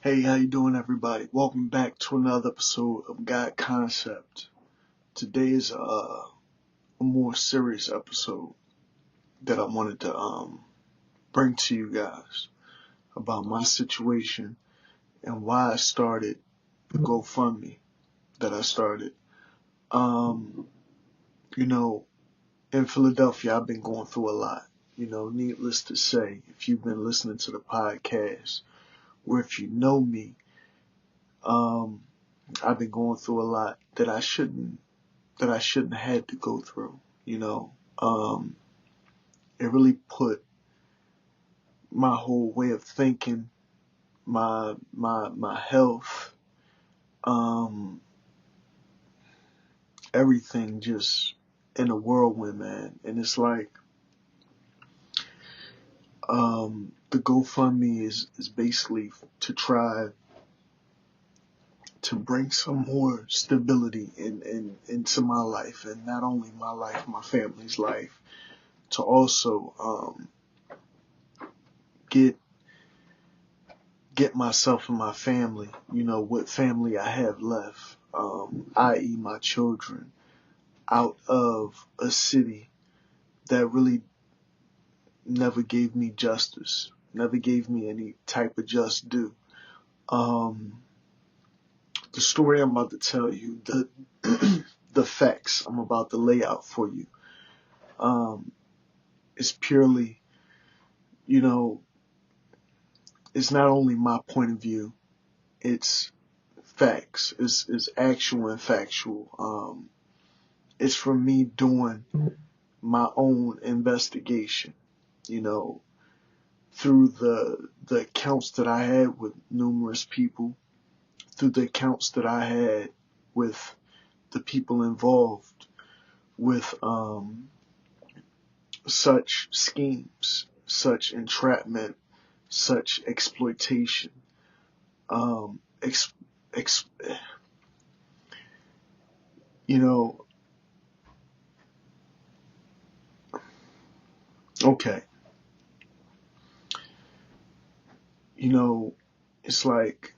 Hey, how you doing, everybody? Welcome back to another episode of God Concept. Today is a more serious episode that I wanted to bring to you guys about my situation and why I started the GoFundMe that I started. You know, in Philadelphia, I've been going through a lot. Needless to say, if you've been listening to the podcast, or if you know me, I've been going through a lot that I shouldn't have had to go through. It really put my whole way of thinking, my health, um, everything just in a whirlwind, man. And it's like, the GoFundMe is basically to try to bring some more stability into my life, and not only my life, my family's life, to also get myself and my family, what family I have left, i.e. my children, out of a city that really never gave me justice, never gave me any type of just due. The story I'm about to tell you, the facts I'm about to lay out for you, is purely, it's not only my point of view, it's facts. It's actual and factual. It's from me doing my own investigation, through the accounts that I had with numerous people, through the accounts that I had with the people involved with such schemes, such entrapment, such exploitation. Um, ex, ex, you know, okay, it's like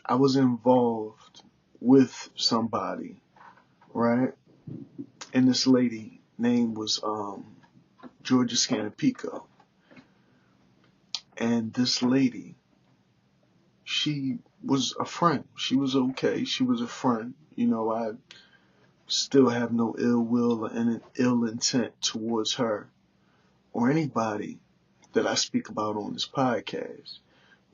I was involved with somebody, right? And this lady name was Georgia Scanapico. And this lady, she was a friend. She was okay. She was a friend. I still have no ill will or any ill intent towards her or anybody that I speak about on this podcast.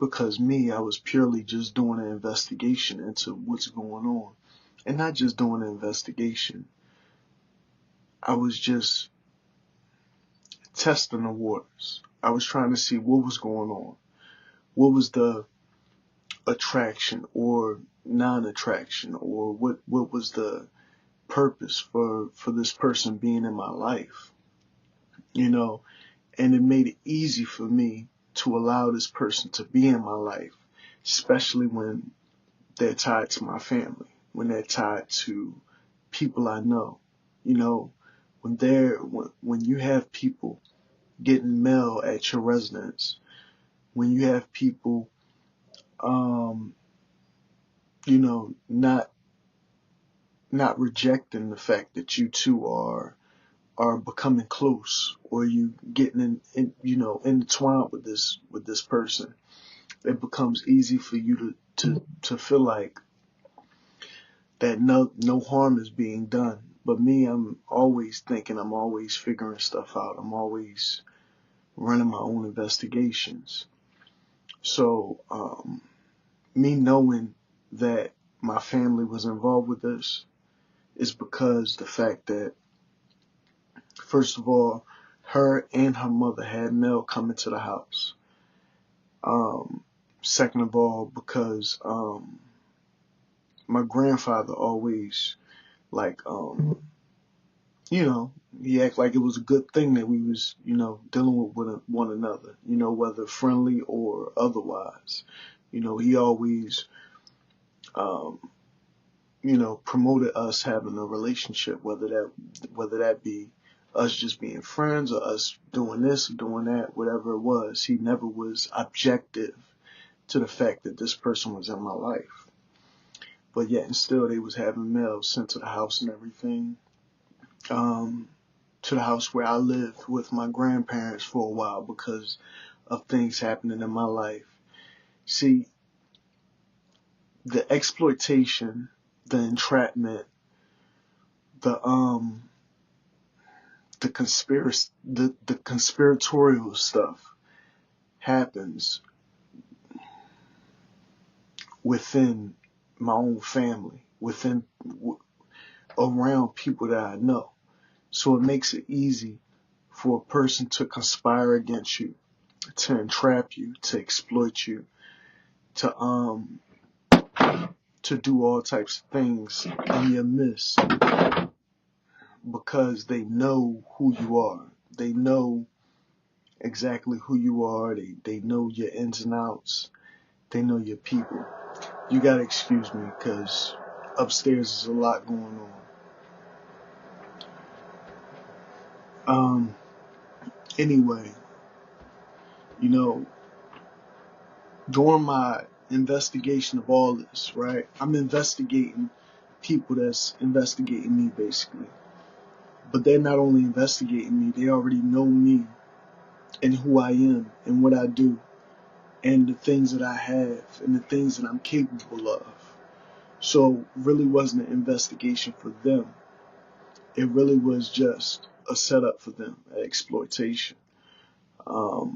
Because I was purely just doing an investigation into what's going on. And not just doing an investigation. I was just testing the waters. I was trying to see what was going on. What was the attraction or non-attraction, or what was the purpose for this person being in my life, and it made it easy for me to allow this person to be in my life, especially when they're tied to my family, when they're tied to people I know, when you have people getting mail at your residence, when you have people, not rejecting the fact that you two are becoming close, or you getting intertwined with this person. It becomes easy for you to feel like that no harm is being done. But me, I'm always thinking, I'm always figuring stuff out, I'm always running my own investigations. So me knowing that my family was involved with this is because the fact that, first of all, her and her mother had mail coming to the house. Second of all, because my grandfather always, like, he acted like it was a good thing that we was, dealing with one another, whether friendly or otherwise. He always, promoted us having a relationship, whether that be us just being friends or us doing this or doing that, whatever it was. He never was objective to the fact that this person was in my life. But yet and still they was having mail sent to the house and everything. To the house where I lived with my grandparents for a while because of things happening in my life. See, the exploitation, the entrapment, the conspiratorial stuff happens within my own family, around people that I know. So it makes it easy for a person to conspire against you, to entrap you, to exploit you, to do all types of things in your midst, because they know who you are. They know exactly who you are. They know your ins and outs. They know your people. You gotta excuse me because upstairs is a lot going on. Anyway, during my investigation of all this, right, I'm investigating people that's investigating me, basically. But they're not only investigating me, they already know me and who I am and what I do and the things that I have and the things that I'm capable of. So it really wasn't an investigation for them. It really was just a setup for them, an exploitation. For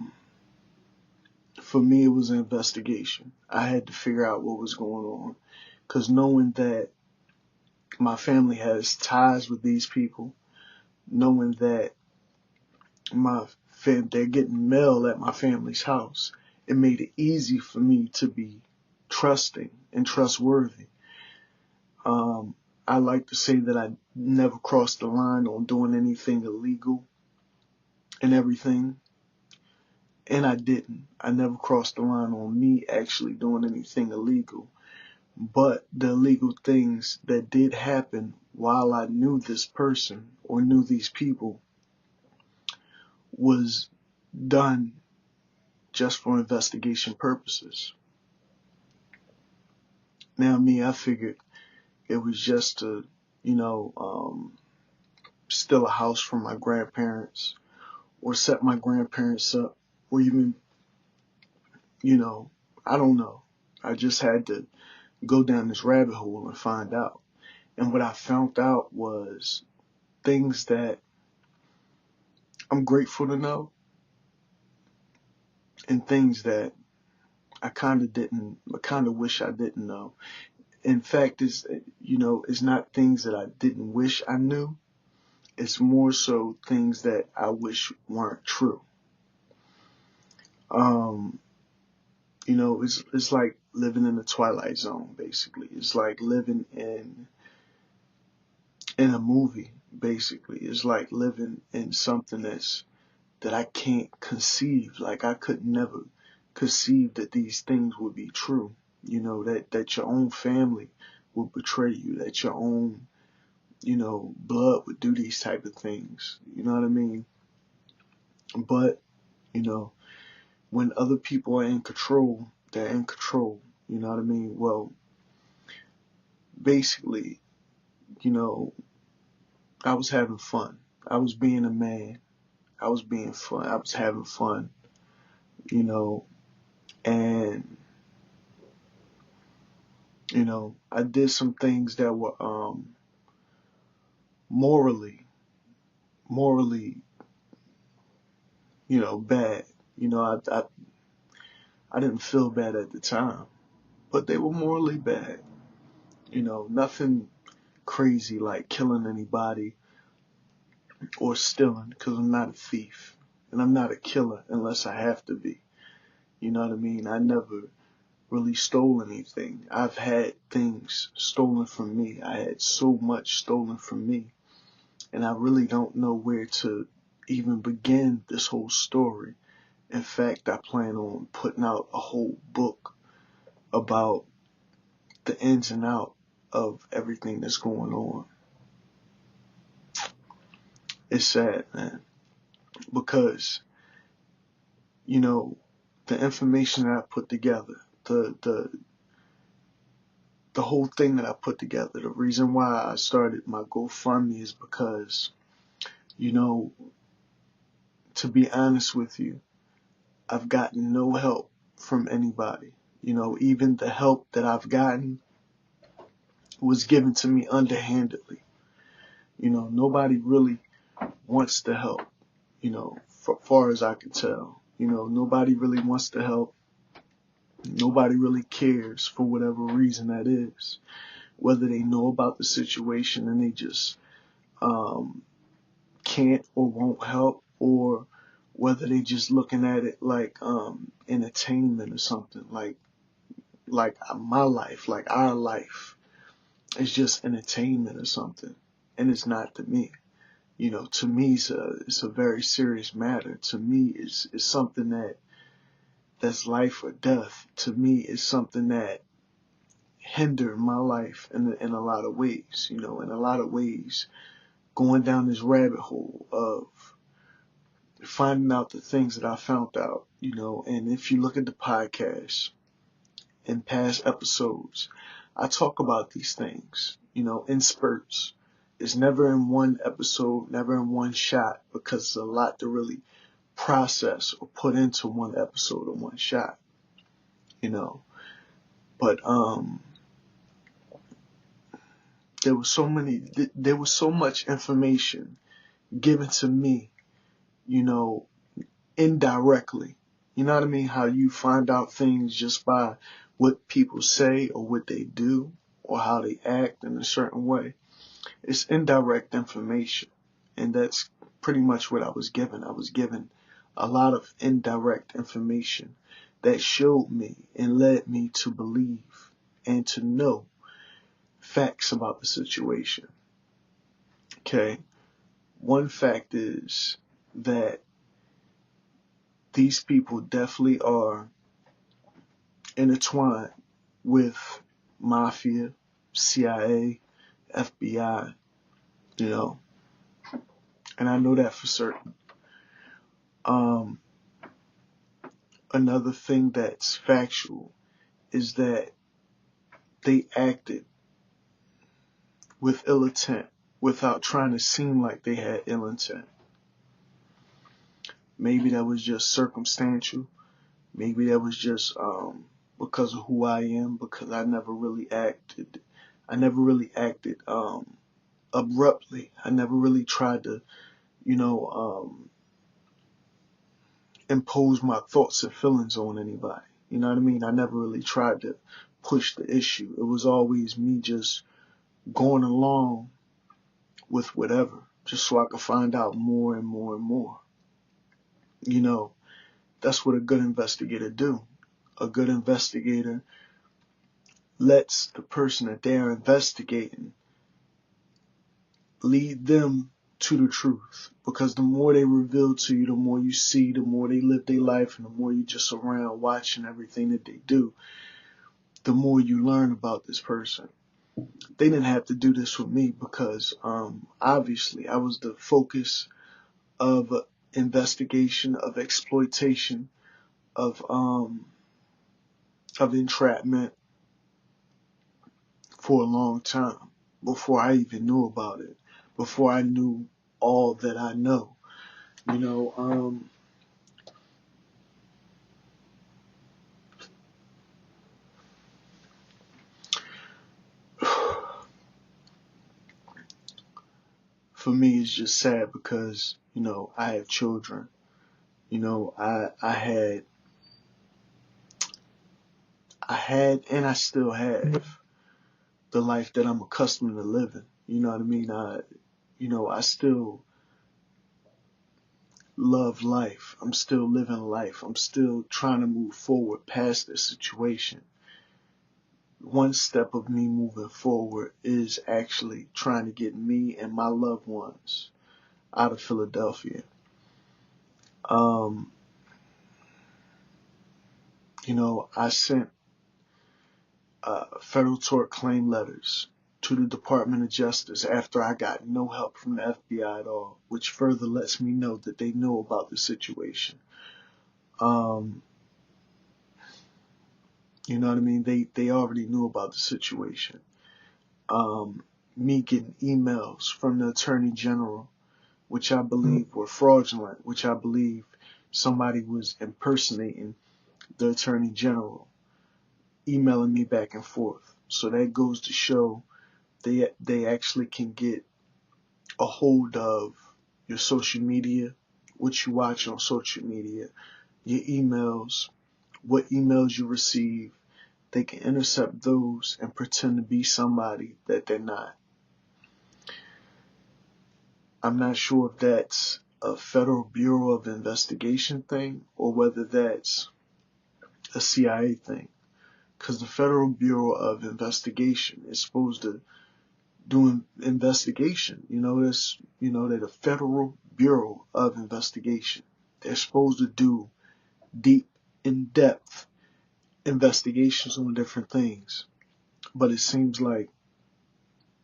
me, it was an investigation. I had to figure out what was going on, because knowing that my family has ties with these people, knowing that they're getting mail at my family's house, it made it easy for me to be trusting and trustworthy. I like to say that I never crossed the line on doing anything illegal and everything. And I didn't. I never crossed the line on me actually doing anything illegal. But the illegal things that did happen while I knew this person or knew these people was done just for investigation purposes. Now I figured it was just to, steal a house from my grandparents or set my grandparents up, or even, I don't know. I just had to go down this rabbit hole and find out. And what I found out was things that I'm grateful to know and things that I kind of wish I didn't know. In fact, it's not things that I didn't wish I knew. It's more so things that I wish weren't true. It's like living in the Twilight Zone, basically. It's like living in a movie, basically. It's like living in something that I can't conceive. Like I could never conceive that these things would be true. That your own family would betray you, that your own, blood would do these type of things. You know what I mean? But, when other people are in control, they're in control. You know what I mean? Well, basically, I was having fun. I was being a man. I was being fun. I was having fun, and, I did some things that were, morally, bad. I didn't feel bad at the time, but they were morally bad. Nothing crazy like killing anybody or stealing, because I'm not a thief and I'm not a killer unless I have to be. You know what I mean? I never really stole anything. I've had things stolen from me. I had so much stolen from me, and I really don't know where to even begin this whole story. In fact, I plan on putting out a whole book about the ins and outs of everything that's going on. It's sad, man, because, the information that I put together, the whole thing that I put together, the reason why I started my GoFundMe is because, you know, to be honest with you, I've gotten no help from anybody. You know, even the help that I've gotten was given to me underhandedly. You know, nobody really wants to help, you know, for far as I can tell. You know, nobody really wants to help. Nobody really cares for whatever reason that is. Whether they know about the situation and they just can't or won't help, or whether they just looking at it like entertainment or something, like my life, like our life is just entertainment or something, and it's not to me. You know, to me, it's a very serious matter. To me, it's something that's life or death. To me, it's something that hindered my life in a lot of ways. You know, in a lot of ways, going down this rabbit hole of finding out the things that I found out. You know, and if you look at the podcast in past episodes, I talk about these things, you know, in spurts. It's never in one episode, never in one shot, because it's a lot to really process or put into one episode or one shot, you know. But there was so much information given to me, you know, indirectly. You know what I mean? How you find out things just by what people say or what they do or how they act in a certain way. It's indirect information. And that's pretty much what I was given. I was given a lot of indirect information that showed me and led me to believe and to know facts about the situation. Okay? One fact is that these people definitely are intertwined with mafia, CIA, FBI, you know, and I know that for certain. Another thing that's factual is that they acted with ill intent without trying to seem like they had ill intent. Maybe that was just circumstantial. Maybe that was just because of who I am, because I never really acted abruptly. I never really tried to, you know, impose my thoughts and feelings on anybody. You know what I mean? I never really tried to push the issue. It was always me just going along with whatever, just so I could find out more and more and more. You know, that's what a good investigator do. A good investigator lets the person that they're investigating lead them to the truth. Because the more they reveal to you, the more you see, the more they live their life, and the more you just around watching everything that they do, the more you learn about this person. They didn't have to do this with me because obviously I was the focus of investigation, of exploitation, of entrapment for a long time before I even knew about it, before I knew all that I know. You know, for me it's just sad because, you know, I have children. You know, I had and I still have the life that I'm accustomed to living. You know what I mean? I still love life. I'm still living life. I'm still trying to move forward past this situation. One step of me moving forward is actually trying to get me and my loved ones out of Philadelphia. You know, I sent federal tort claim letters to the Department of Justice after I got no help from the FBI at all, which further lets me know that they know about the situation. You know what I mean? They already knew about the situation. Me getting emails from the Attorney General, which I believe were fraudulent, which I believe somebody was impersonating the Attorney General, emailing me back and forth. So that goes to show they actually can get a hold of your social media, what you watch on social media, your emails, what emails you receive. They can intercept those and pretend to be somebody that they're not. I'm not sure if that's a Federal Bureau of Investigation thing or whether that's a CIA thing. Because the Federal Bureau of Investigation is supposed to do an investigation. They're the Federal Bureau of Investigation. They're supposed to do deep, in-depth investigations on different things. But it seems like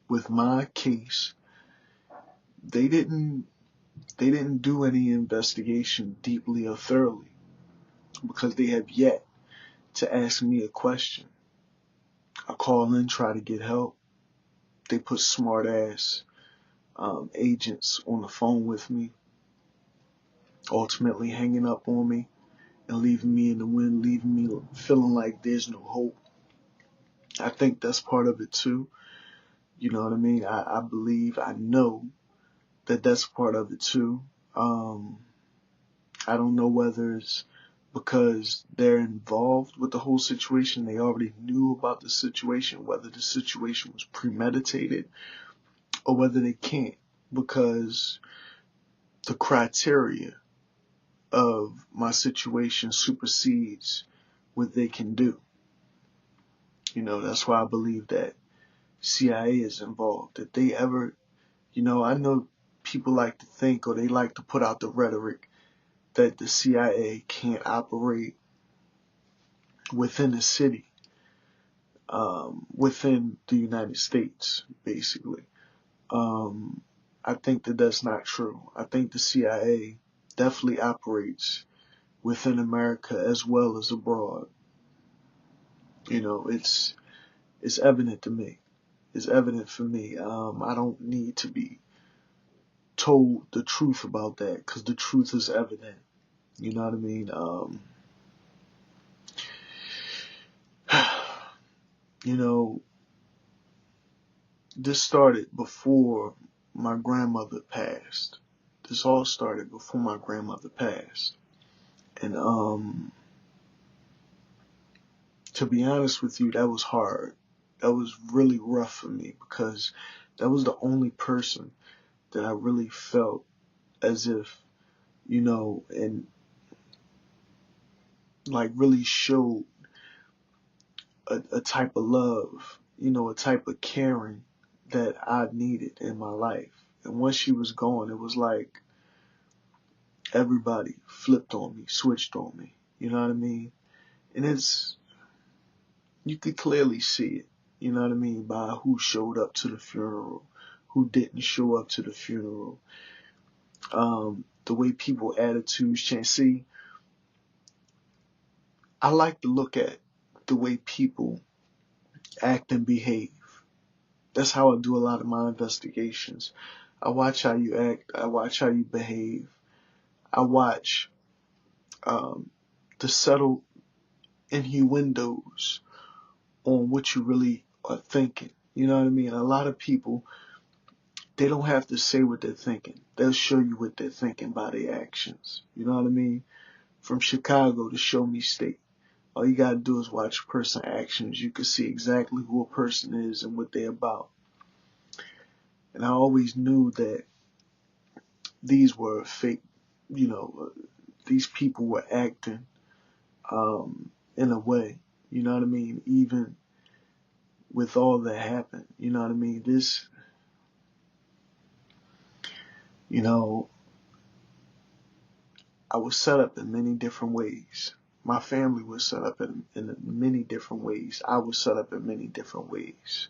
with my case, they didn't do any investigation deeply or thoroughly because they have yet to ask me a question. I call in, try to get help. They put smart ass agents on the phone with me, ultimately hanging up on me and leaving me in the wind, leaving me feeling like there's no hope. I think that's part of it too. You know what I mean? I believe, I know that that's part of it too. I don't know whether it's because they're involved with the whole situation, they already knew about the situation, whether the situation was premeditated or whether they can't because the criteria of my situation supersedes what they can do. That's why I believe that CIA is involved. If they ever, I know people like to think or they like to put out the rhetoric that the CIA can't operate within a city, within the United States, basically. I think that that's not true. I think the CIA definitely operates within America as well as abroad. It's evident to me. It's evident for me. I don't need to be told the truth about that because the truth is evident. You know what I mean? This started before my grandmother passed. This all started before my grandmother passed. And to be honest with you, that was hard. That was really rough for me because that was the only person that I really felt as if, and like really showed a type of love, a type of caring that I needed in my life. And once she was gone, it was like everybody flipped on me, switched on me. You know what I mean? And you could clearly see it, you know what I mean, by who showed up to the funeral, who didn't show up to the funeral, the way people attitudes change. See, I like to look at the way people act and behave. That's how I do a lot of my investigations. I watch how you act. I watch how you behave. I watch the subtle innuendos on what you really are thinking. You know what I mean? A lot of people, they don't have to say what they're thinking. They'll show you what they're thinking by their actions. You know what I mean? From Chicago to Show Me State. All you gotta do is watch a person's actions. You can see exactly who a person is and what they're about. And I always knew that these were fake, these people were acting in a way, you know what I mean? Even with all that happened, you know what I mean? This, I was set up in many different ways. My family was set up in many different ways. I was set up in many different ways.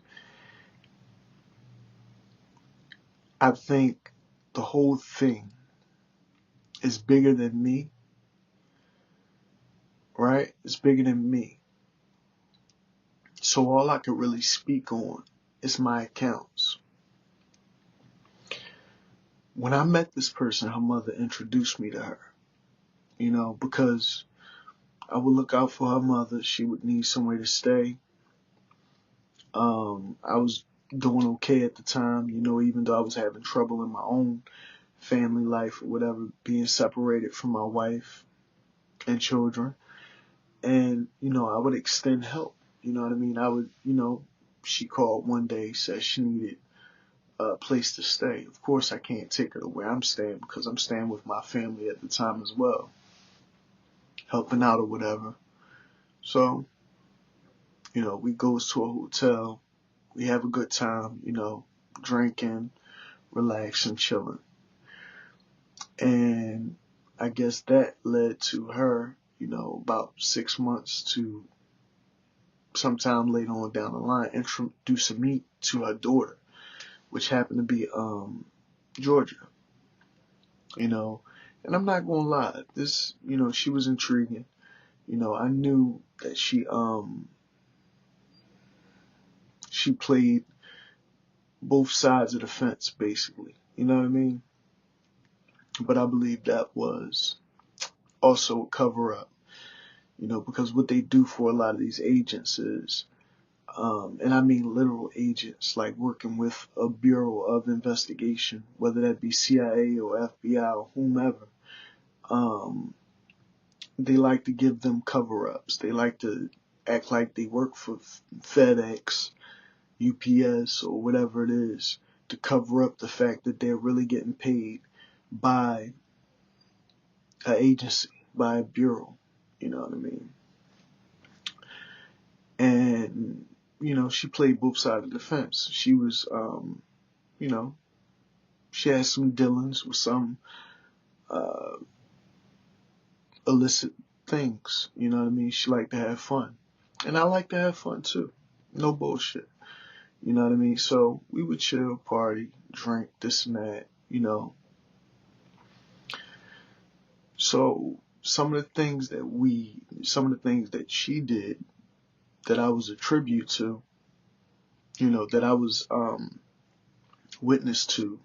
I think the whole thing is bigger than me, right? It's bigger than me. So all I could really speak on is my accounts. When I met this person, her mother introduced me to her, because I would look out for her mother. She would need somewhere to stay. I was doing okay at the time, even though I was having trouble in my own family life or whatever, being separated from my wife and children. And, I would extend help. You know what I mean? I would, she called one day, said she needed a place to stay. Of course, I can't take her to where I'm staying because I'm staying with my family at the time as well, helping out or whatever. So, we goes to a hotel. We have a good time, drinking, relaxing, chilling. And I guess that led to her, about 6 months to sometime later on down the line, introducing me to her daughter, which happened to be Georgia, And I'm not gonna lie, this, she was intriguing. I knew that she played both sides of the fence, basically. You know what I mean? But I believe that was also a cover up, because what they do for a lot of these agents is, and I mean literal agents, like working with a bureau of investigation, whether that be CIA or FBI or whomever, they like to give them cover-ups. They like to act like they work for FedEx, UPS, or whatever it is, to cover up the fact that they're really getting paid by an agency, by a bureau. You know what I mean? And, she played both sides of the fence. She was, she had some dealings with some illicit things. You know what I mean? She liked to have fun. And I like to have fun too. No bullshit. You know what I mean? So we would chill, party, drink, this and that, So some of the things that she did that I was a tribute to, that I was witness to,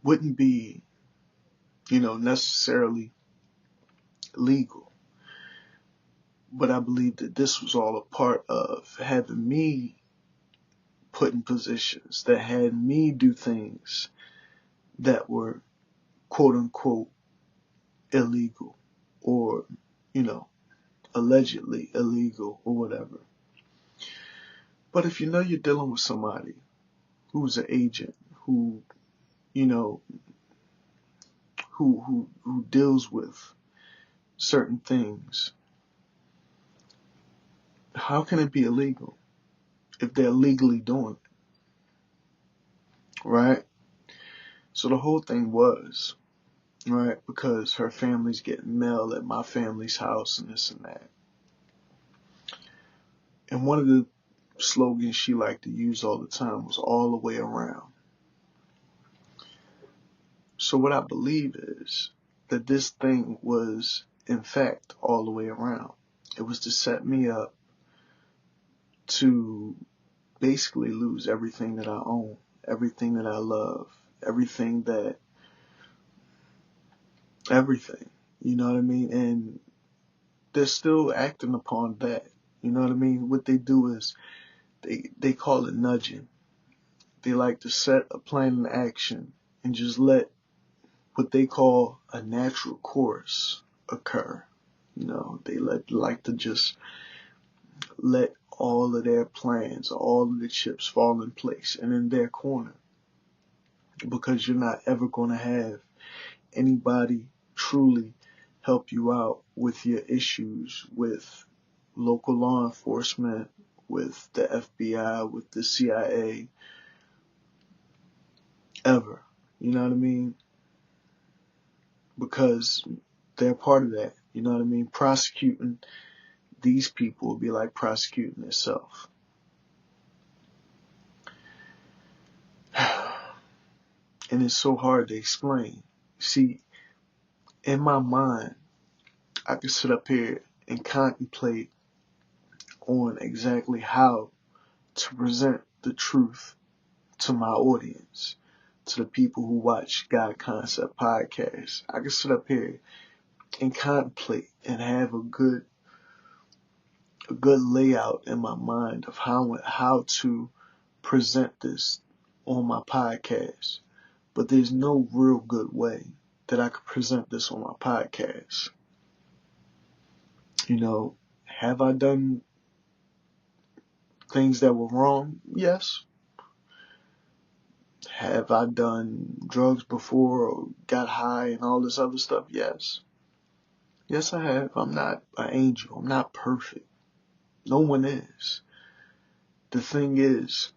wouldn't be, necessarily legal. But I believe that this was all a part of having me put in positions that had me do things that were quote unquote illegal or, allegedly illegal or whatever. But if you're dealing with somebody who's an agent, who, who deals with certain things, how can it be illegal if they're legally doing it? Right? So the whole thing was, right, because her family's getting mail at my family's house and this and that. And one of the slogans she liked to use all the time was all the way around. So what I believe is that this thing was, in fact, all the way around. It was to set me up to basically lose everything that I own, everything that I love, everything, you know what I mean? And they're still acting upon that. You know what I mean? What they do is they call it nudging. They like to set a plan in action and just let what they call a natural course occur. They like to just let all of their plans, all of the chips fall in place and in their corner, because you're not ever going to have anybody truly help you out with your issues with local law enforcement, with the FBI, with the CIA, ever. You know what I mean? Because they're part of that. You know what I mean? Prosecuting these people would be like prosecuting itself. And it's so hard to explain. See, in my mind, I could sit up here and contemplate on exactly how to present the truth to my audience, to the people who watch God Concept Podcast. I can sit up here and contemplate and have a good layout in my mind of how to present this on my podcast. But there's no real good way that I could present this on my podcast. Have I done things that were wrong? Yes. Have I done drugs before or got high and all this other stuff? Yes. Yes, I have. I'm not an angel. I'm not perfect. No one is. The thing is,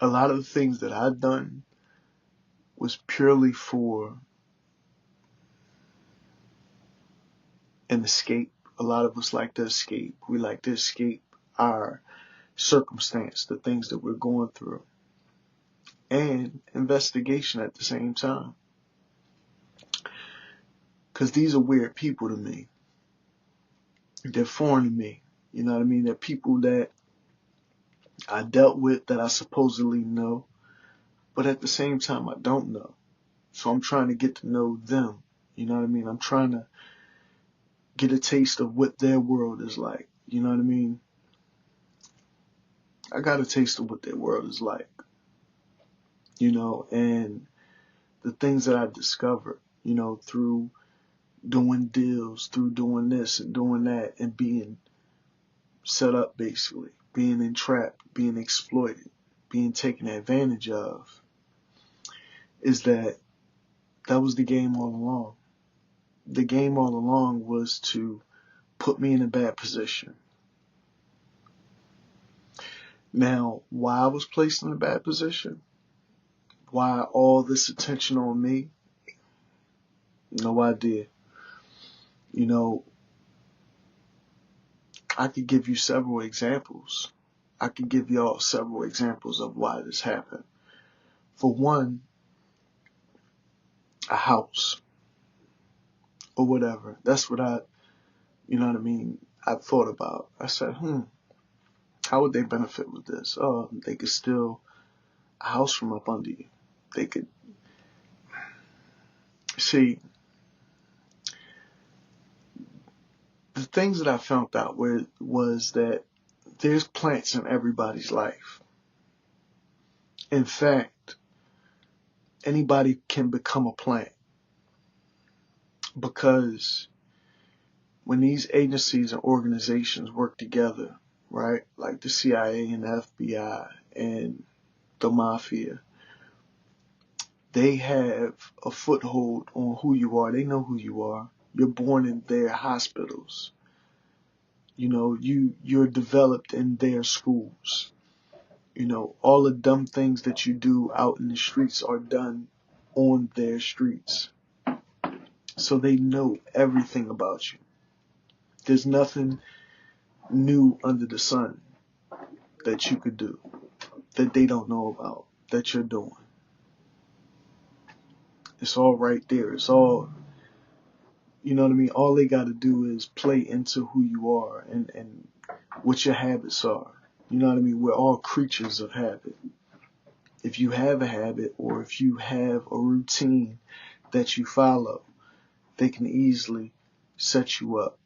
a lot of the things that I've done was purely for an escape. A lot of us like to escape. We like to escape our circumstance, the things that we're going through, and investigation at the same time. Because these are weird people to me. They're foreign to me. You know what I mean? They're people that I dealt with, that I supposedly know, but at the same time I don't know. So I'm trying to get to know them. You know what I mean? I'm trying to get a taste of what their world is like. You know what I mean? I got a taste of what their world is like. And the things that I discovered, through doing deals, through doing this and doing that, and being set up, basically, being entrapped, being exploited, being taken advantage of, is that was the game all along. The game all along was to put me in a bad position. Now, why I was placed in a bad position, why all this attention on me, no idea. I could give you several examples. I could give y'all several examples of why this happened. For one, a house or whatever. That's what I thought about. I said, how would they benefit with this? Oh, they could steal a house from up under you. They could see. The things that I found out was that there's plants in everybody's life. In fact, anybody can become a plant, because when these agencies and organizations work together, right, like the CIA and the FBI and the mafia, they have a foothold on who you are. They know who you are. You're born in their hospitals. You're developed in their schools. All the dumb things that you do out in the streets are done on their streets. So they know everything about you. There's nothing new under the sun that you could do that they don't know about, that you're doing. It's all right there. It's all, you know what I mean? All they got to do is play into who you are and what your habits are. You know what I mean? We're all creatures of habit. If you have a habit, or if you have a routine that you follow, they can easily set you up,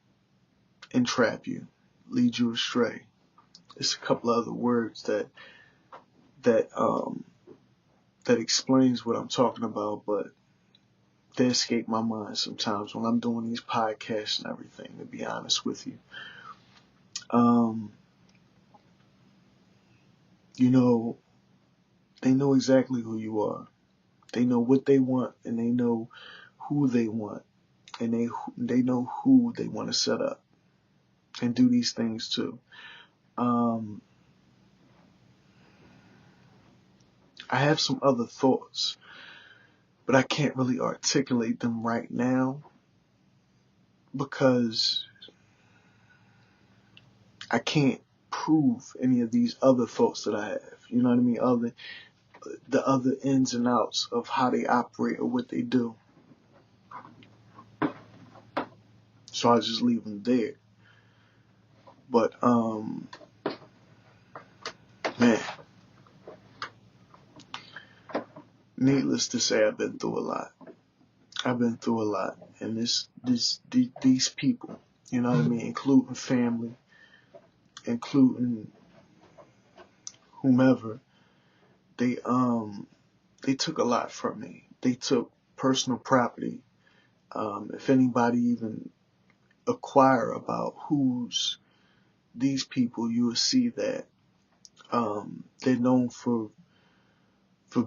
entrap you, lead you astray. It's a couple of other words that explains what I'm talking about, but they escape my mind sometimes when I'm doing these podcasts and everything, to be honest with you. They know exactly who you are. They know what they want, and they know who they want, and they know who they want to set up and do these things to. I have some other thoughts, but I can't really articulate them right now because I can't prove any of these other thoughts that I have. You know what I mean? The other ins and outs of how they operate or what they do. So So I just leave them there. But, man, needless to say, I've been through a lot. And these people, you know what I mean, including family, including whomever, they took a lot from me. They took personal property. If anybody even acquire about who's these people, you will see that they're known for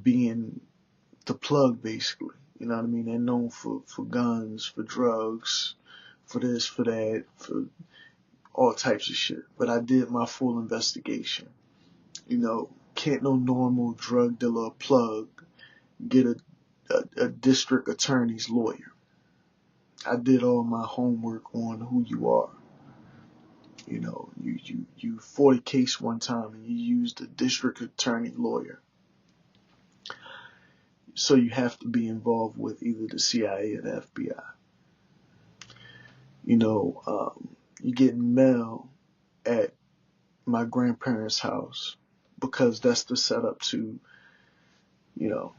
being the plug, basically. You know what I mean? They're known for guns, for drugs, for this, for that, for all types of shit. But I did my full investigation. You know, can't no normal drug dealer or plug get a district attorney's lawyer. I did all my homework on who you are. You know, you fought a case one time and you used a district attorney lawyer. So you have to be involved with either the CIA or the FBI. You know, you get mail at my grandparents' house because that's the setup to, you know,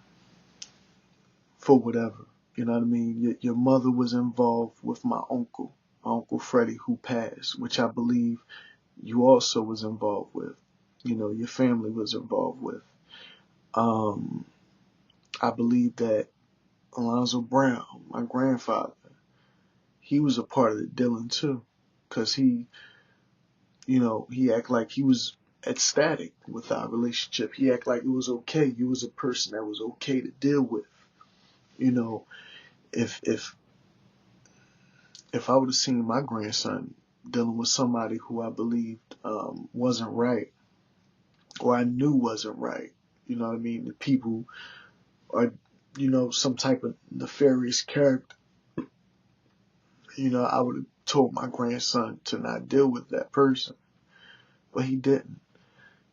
for whatever. You know what I mean? Your mother was involved with my Uncle Freddie, who passed, which I believe you also was involved with. You know, your family was involved with. I believe that Alonzo Brown, my grandfather, he was a part of the dealing too, because he acted like he was ecstatic with our relationship. He acted like it was okay. You was a person that was okay to deal with. You know, if I would have seen my grandson dealing with somebody who I believed wasn't right, or I knew wasn't right, you know what I mean? The people are, you know, some type of nefarious character. You know, I would have told my grandson to not deal with that person, but he didn't.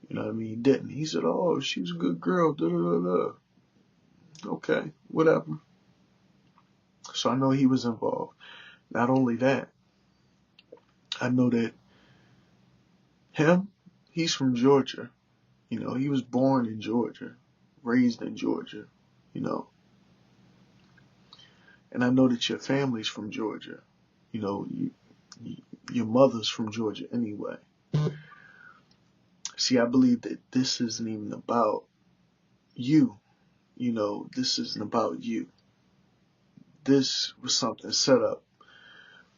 You know what I mean? He didn't. He said, "Oh, she was a good girl." Da da da da. Okay, whatever. So I know he was involved. Not only that, I know that he's from Georgia. You know, he was born in Georgia, raised in Georgia, you know. And I know that your family's from Georgia. You know, your mother's from Georgia anyway. See, I believe that this isn't even about you. You know, this isn't about you. This was something set up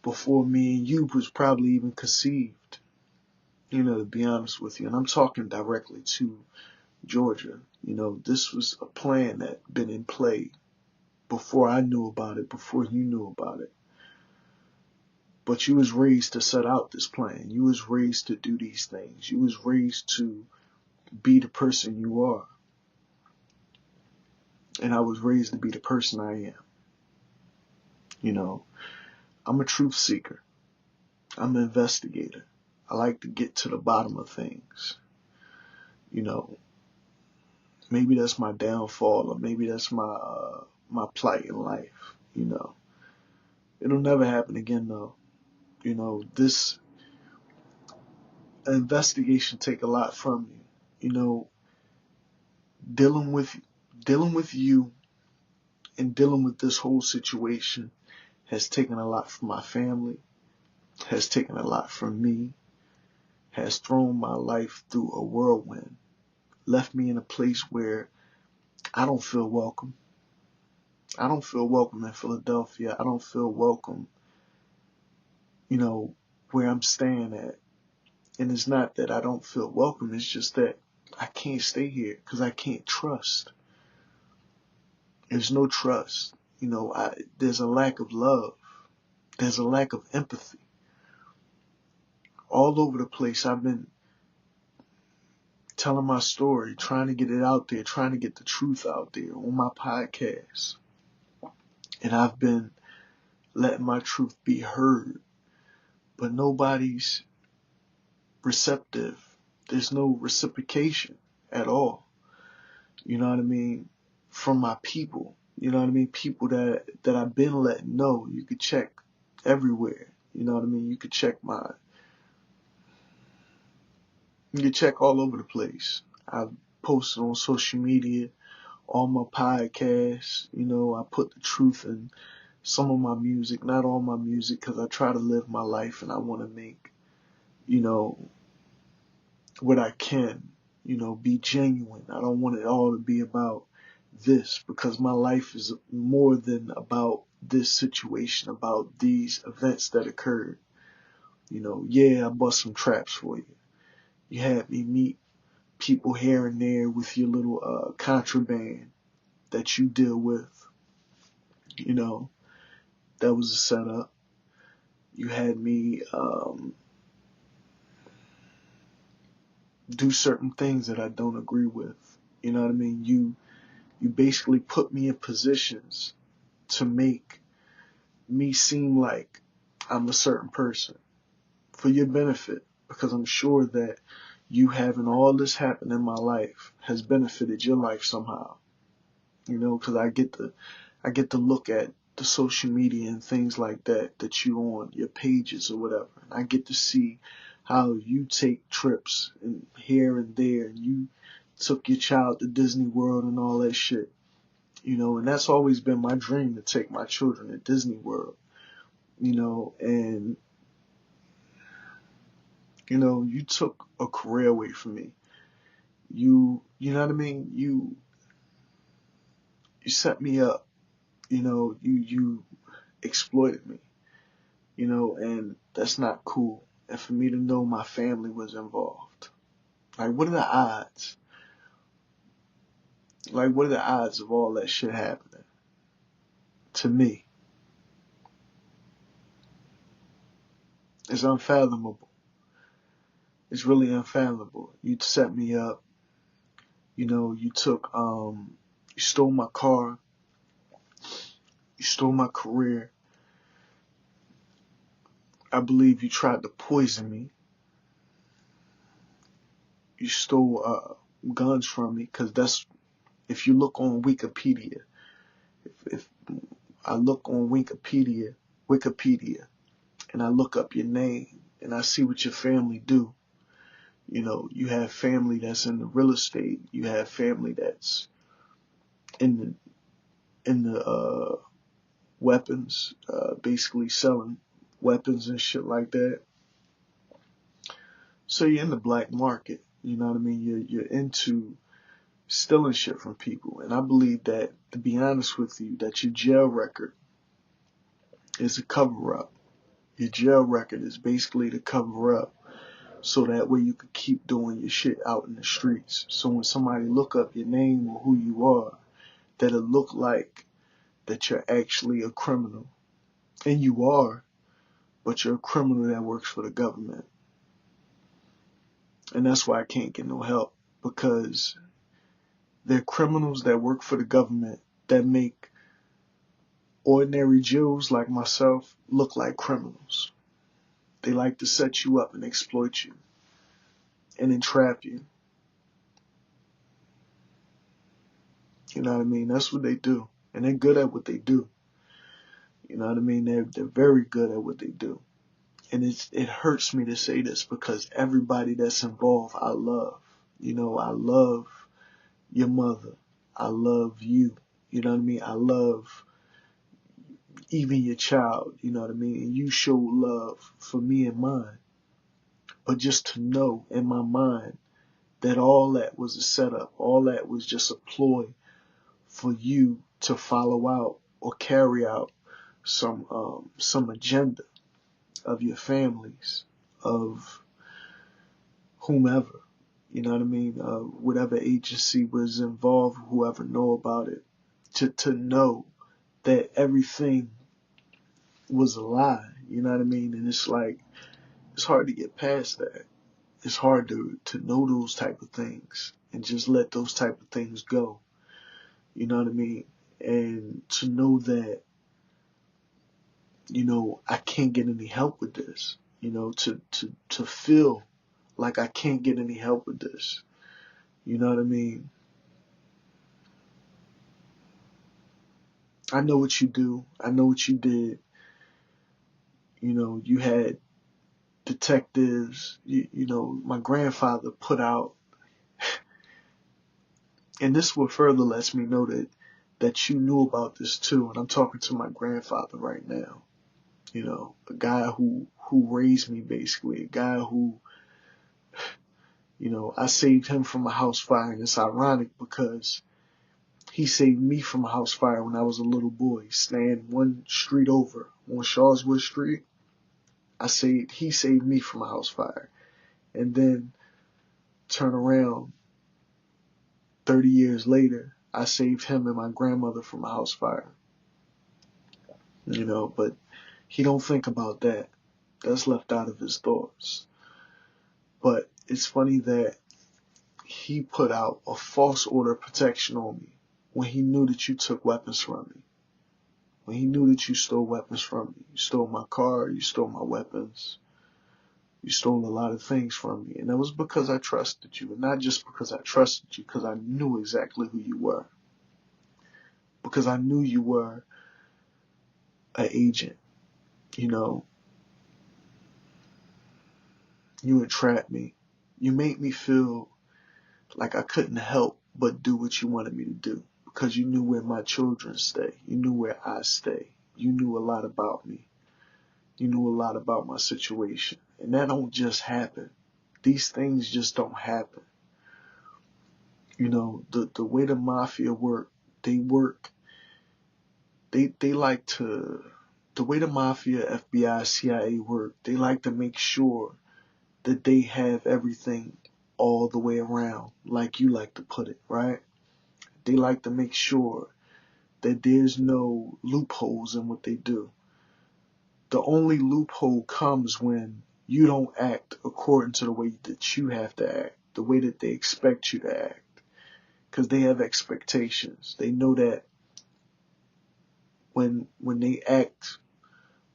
before me and you was probably even conceived, you know, to be honest with you. And I'm talking directly to Georgia. You know, this was a plan that been in play before I knew about it, before you knew about it. But you was raised to set out this plan. You was raised to do these things. You was raised to be the person you are. And I was raised to be the person I am. You know, I'm a truth seeker. I'm an investigator. I like to get to the bottom of things. You know, maybe that's my downfall, or maybe that's my plight in life. You know, it'll never happen again though. You know, this investigation take a lot from you. You know, dealing with you and dealing with this whole situation has taken a lot from my family, has taken a lot from me, has thrown my life through a whirlwind, left me in a place where I don't feel welcome. I don't feel welcome in Philadelphia. I don't feel welcome, you know, where I'm staying at. And it's not that I don't feel welcome. It's just that I can't stay here because I can't trust. There's no trust. You know, there's a lack of love. There's a lack of empathy. All over the place, I've been telling my story, trying to get it out there, trying to get the truth out there on my podcast. And I've been letting my truth be heard. But nobody's receptive. There's no reciprocation at all. You know what I mean? From my people. You know what I mean? People that I've been letting know. You could check everywhere. You know what I mean? You could check all over the place. I've posted on social media, all my podcasts. You know, I put the truth in some of my music, not all my music, because I try to live my life and I want to make, you know, what I can, you know, be genuine. I don't want it all to be about this, because my life is more than about this situation, about these events that occurred. You know, yeah, I bust some traps for you. You had me meet people here and there with your little contraband that you deal with. You know, that was a setup. You had me do certain things that I don't agree with. You know what I mean? You basically put me in positions to make me seem like I'm a certain person for your benefit, because I'm sure that you having all this happen in my life has benefited your life somehow. You know, because I get to look at the social media and things like that you on your pages or whatever, and I get to see how you take trips and here and there, and you took your child to Disney World and all that shit. You know, and that's always been my dream, to take my children to Disney World. You know, and you know, you took a career away from me. You know what I mean? You set me up. You know, you exploited me. You know, and that's not cool. And for me to know my family was involved, like, what are the odds? Like, what are the odds of all that shit happening to me? It's unfathomable. It's really unfathomable. You set me up. You know, you stole my car. You stole my career. I believe you tried to poison me. You stole guns from me, because that's, if you look on Wikipedia, if I look on Wikipedia, and I look up your name and I see what your family do. You know, you have family that's in the real estate. You have family that's in the weapons, basically selling weapons and shit like that. So you're in the black market. You know what I mean? You're into stealing shit from people. And I believe that, to be honest with you, that your jail record is a cover up. Your jail record is basically to cover up, so that way you could keep doing your shit out in the streets. So when somebody look up your name or who you are, that it look like that you're actually a criminal. And you are, but you're a criminal that works for the government. And that's why I can't get no help, because they're criminals that work for the government that make ordinary Jews like myself look like criminals. They like to set you up and exploit you and entrap you. You know what I mean? That's what they do. And they're good at what they do. You know what I mean? They're very good at what they do. And it hurts me to say this, because everybody that's involved, I love. You know, I love your mother. I love you. You know what I mean? I love even your child. You know what I mean? And you show love for me and mine. But just to know in my mind that all that was a setup, all that was just a ploy for you to follow out or carry out some agenda of your families, of whomever, you know what I mean, whatever agency was involved, whoever know about it, to know that everything was a lie, you know what I mean? And it's like, it's hard to get past that. It's hard to know those type of things and just let those type of things go, you know what I mean? And to know that, you know, I can't get any help with this, you know, to feel like I can't get any help with this. You know what I mean? I know what you do. I know what you did. You know, you had detectives, you know, my grandfather put out, and this what further lets me know that you knew about this too. And I'm talking to my grandfather right now. You know, a guy who raised me, basically, a guy who, you know, I saved him from a house fire, and it's ironic because he saved me from a house fire when I was a little boy, staying one street over on Shawswood Street. He saved me from a house fire, and then turn around 30 years later, I saved him and my grandmother from a house fire. You know, but he don't think about that. That's left out of his thoughts. But it's funny that he put out a false order of protection on me when he knew that you took weapons from me. When he knew that you stole weapons from me. You stole my car, you stole my weapons. You stole a lot of things from me. And that was because I trusted you. And not just because I trusted you, because I knew exactly who you were. Because I knew you were an agent. You know, you entrapped me. You made me feel like I couldn't help but do what you wanted me to do. Because you knew where my children stay. You knew where I stay. You knew a lot about me. You knew a lot about my situation. And that don't just happen. These things just don't happen. You know, the way the mafia work, they like to, the way the mafia, FBI, CIA work, they like to make sure that they have everything all the way around, like you like to put it, right? They like to make sure that there's no loopholes in what they do. The only loophole comes when you don't act according to the way that you have to act, the way that they expect you to act. Because they have expectations. They know that when they act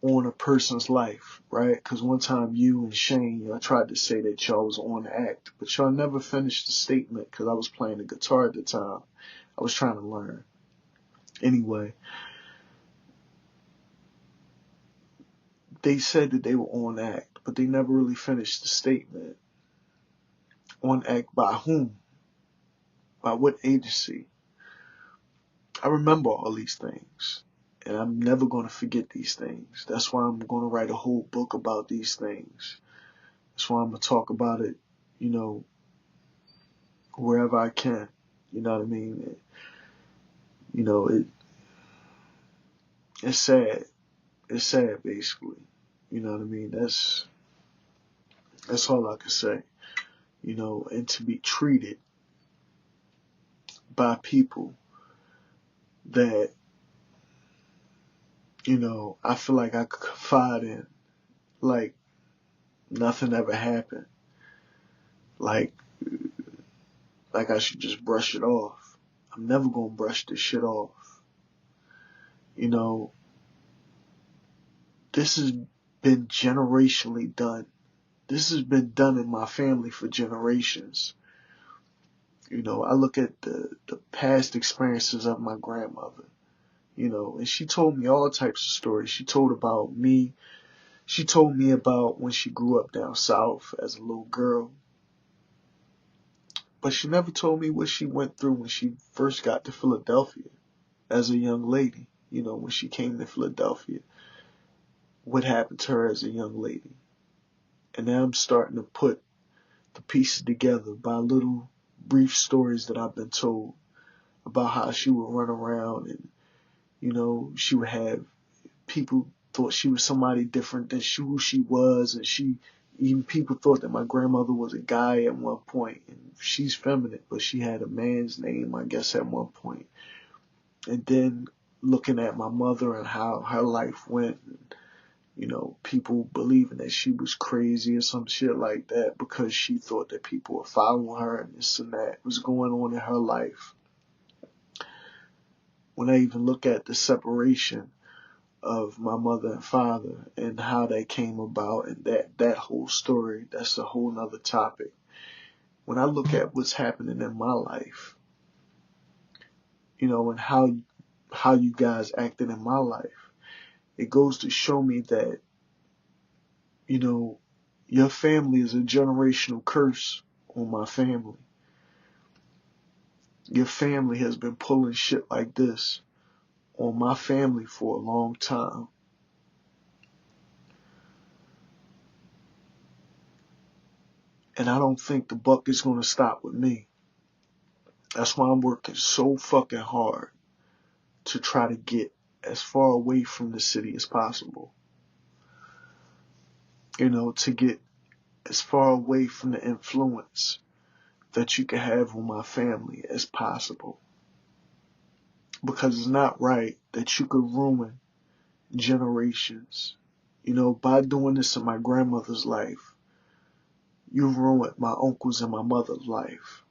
on a person's life, right? Because one time you and Shane, y'all tried to say that y'all was on the act, but y'all never finished the statement because I was playing the guitar at the time. I was trying to learn. Anyway, they said that they were on act, but they never really finished the statement. On act by whom? By what agency? I remember all these things, and I'm never going to forget these things. That's why I'm going to write a whole book about these things. That's why I'm going to talk about it, you know, wherever I can. You know what I mean? You know, it's sad. It's sad, basically. You know what I mean? That's all I can say. You know, and to be treated by people that, you know, I feel like I could confide in, like nothing ever happened. Like I should just brush it off. I'm never gonna brush this shit off. You know, this has been generationally done. This has been done in my family for generations. You know, I look at the past experiences of my grandmother, you know, and she told me all types of stories. She told about me. She told me about when she grew up down south as a little girl. But she never told me what she went through when she first got to Philadelphia as a young lady. You know, when she came to Philadelphia, what happened to her as a young lady. And now I'm starting to put the pieces together by little brief stories that I've been told about how she would run around and, you know, she would have people thought she was somebody different than who she was, and even people thought that my grandmother was a guy at one point, and she's feminine, but she had a man's name, I guess, at one point. And then looking at my mother and how her life went, and, you know, people believing that she was crazy or some shit like that because she thought that people were following her and this and that was going on in her life. When I even look at the separation of my mother and father and how that came about and that whole story, that's a whole nother topic. When I look at what's happening in my life, you know, and how you guys acted in my life, it goes to show me that You know, your family is a generational curse on my family. Your family has been pulling shit like this on my family for a long time. And I don't think the buck is going to stop with me. That's why I'm working so fucking hard to try to get as far away from the city as possible. You know, to get as far away from the influence that you can have on my family as possible. Because it's not right that you could ruin generations. You know, by doing this in my grandmother's life, you ruined my uncle's and my mother's life.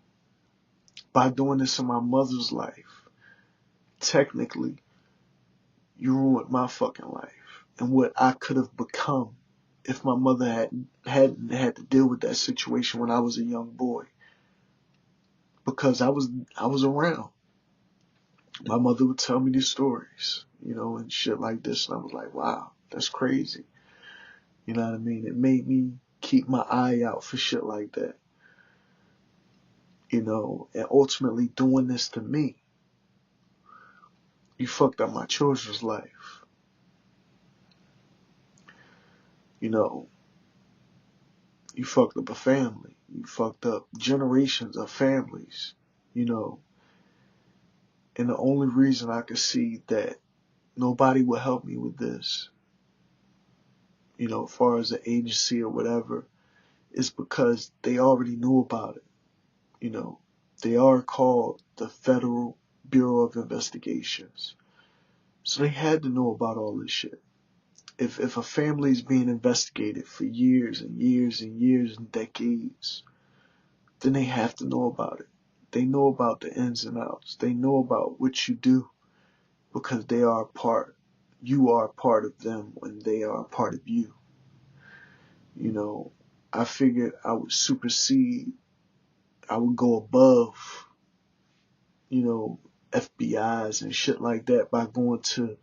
By doing this in my mother's life, technically, you ruined my fucking life and what I could have become if my mother hadn't had to deal with that situation when I was a young boy. Because I was around. My mother would tell me these stories, you know, and shit like this, and I was like, wow, that's crazy. You know what I mean? It made me keep my eye out for shit like that. You know, and ultimately doing this to me, you fucked up my children's life. You know, you fucked up a family. You fucked up generations of families, you know. And the only reason I could see that nobody would help me with this, you know, as far as the agency or whatever, is because they already knew about it. You know, they are called the Federal Bureau of Investigations. So they had to know about all this shit. If a family is being investigated for years and years and years and decades, then they have to know about it. They know about the ins and outs. They know about what you do because they are a part. You are a part of them when they are a part of you. You know, I figured I would supersede, I would go above, you know, FBI's and shit like that by going to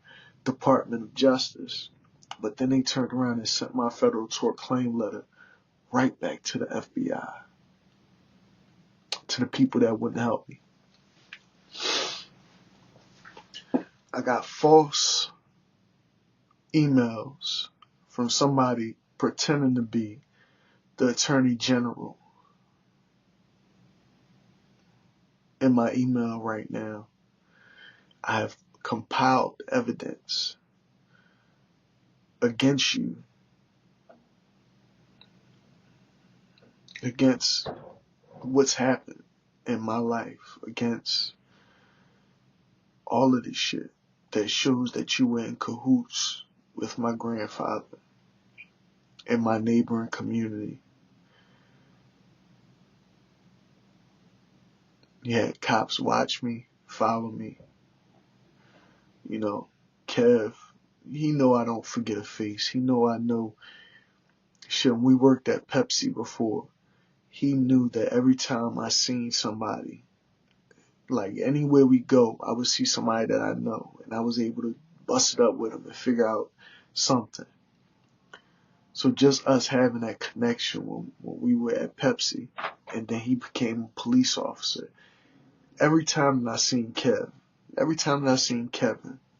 Department of Justice. But then they turned around and sent my federal tort claim letter right back to the FBI, to the people that wouldn't help me. I got false emails from somebody pretending to be the Attorney General in my email right now. I have compiled evidence against you, against what's happened in my life, against all of this shit that shows that you were in cahoots with my grandfather and my neighboring community. You had cops watch me, follow me. You know, Kev, he know I don't forget a face. He know I know shit. When we worked at Pepsi before, he knew that every time I seen somebody, like anywhere we go, I would see somebody that I know, and I was able to bust it up with him and figure out something. So just us having that connection when we were at Pepsi, and then he became a police officer. Every time that I seen Kevin,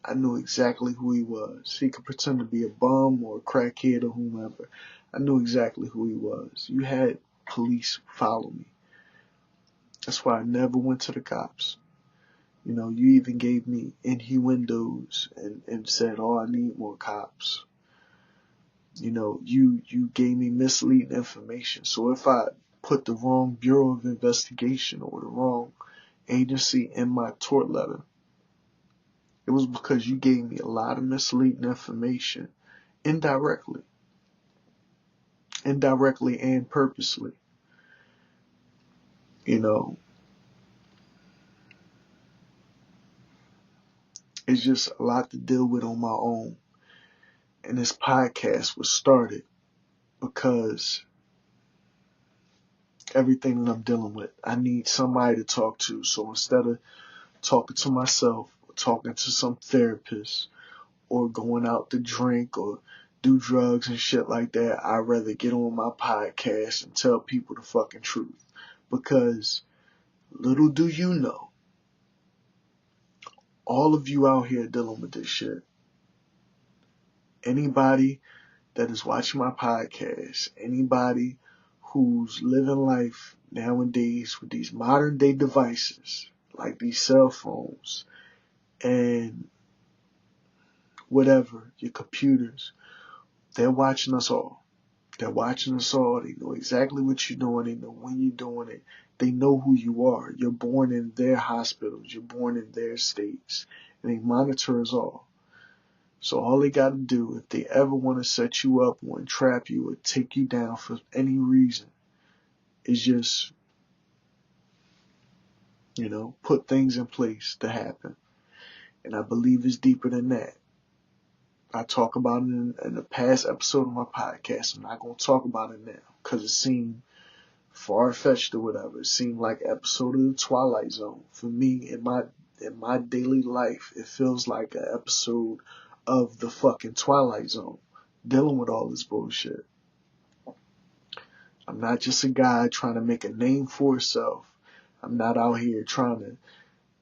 I knew exactly who he was. He could pretend to be a bum or a crackhead or whomever. I knew exactly who he was. You had police follow me. That's why I never went to the cops. You know, you even gave me innuendos and said, oh, I need more cops. You know, you gave me misleading information. So if I put the wrong Bureau of Investigation or the wrong agency in my tort letter, it was because you gave me a lot of misleading information indirectly and purposely. You know, it's just a lot to deal with on my own. And this podcast was started because everything that I'm dealing with, I need somebody to talk to. So instead of talking to myself, or talking to some therapist, or going out to drink, or do drugs and shit like that, I'd rather get on my podcast and tell people the fucking truth. Because little do you know, all of you out here dealing with this shit. Anybody that is watching my podcast, anybody who's living life nowadays with these modern day devices, like these cell phones and whatever, your computers, they're watching us all. They're watching us all. They know exactly what you're doing. They know when you're doing it. They know who you are. You're born in their hospitals. You're born in their states. And they monitor us all. So all they got to do, if they ever want to set you up or entrap you or take you down for any reason, is just, put things in place to happen. And I believe it's deeper than that. I talk about it in the past episode of my podcast. I'm not going to talk about it now because it seemed far-fetched or whatever. It seemed like episode of the Twilight Zone. For me, in my daily life, it feels like an episode of the fucking Twilight Zone, dealing with all this bullshit. I'm not just a guy trying to make a name for himself. I'm not out here trying to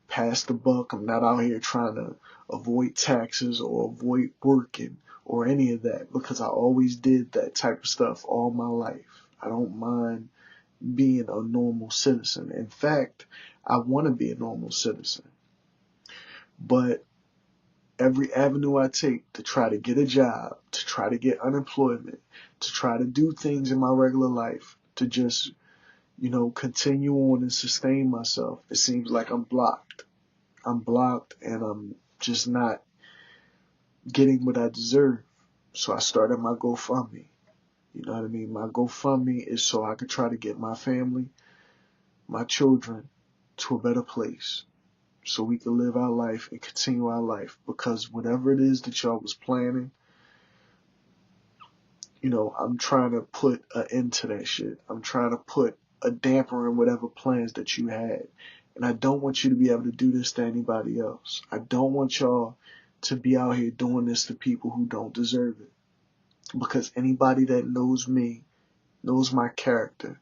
pass the buck. I'm not out here trying to avoid taxes or avoid working or any of that, because I always did that type of stuff all my life. I don't mind being a normal citizen. In fact, I want to be a normal citizen. But every avenue I take to try to get a job, to try to get unemployment, to try to do things in my regular life, to just, continue on and sustain myself, it seems like I'm blocked. I'm blocked and I'm just not getting what I deserve. So I started my GoFundMe. You know what I mean? My GoFundMe is so I could try to get my family, my children, to a better place. So we can live our life and continue our life. Because whatever it is that y'all was planning, I'm trying to put an end to that shit. I'm trying to put a damper in whatever plans that you had. And I don't want you to be able to do this to anybody else. I don't want y'all to be out here doing this to people who don't deserve it. Because anybody that knows me, knows my character,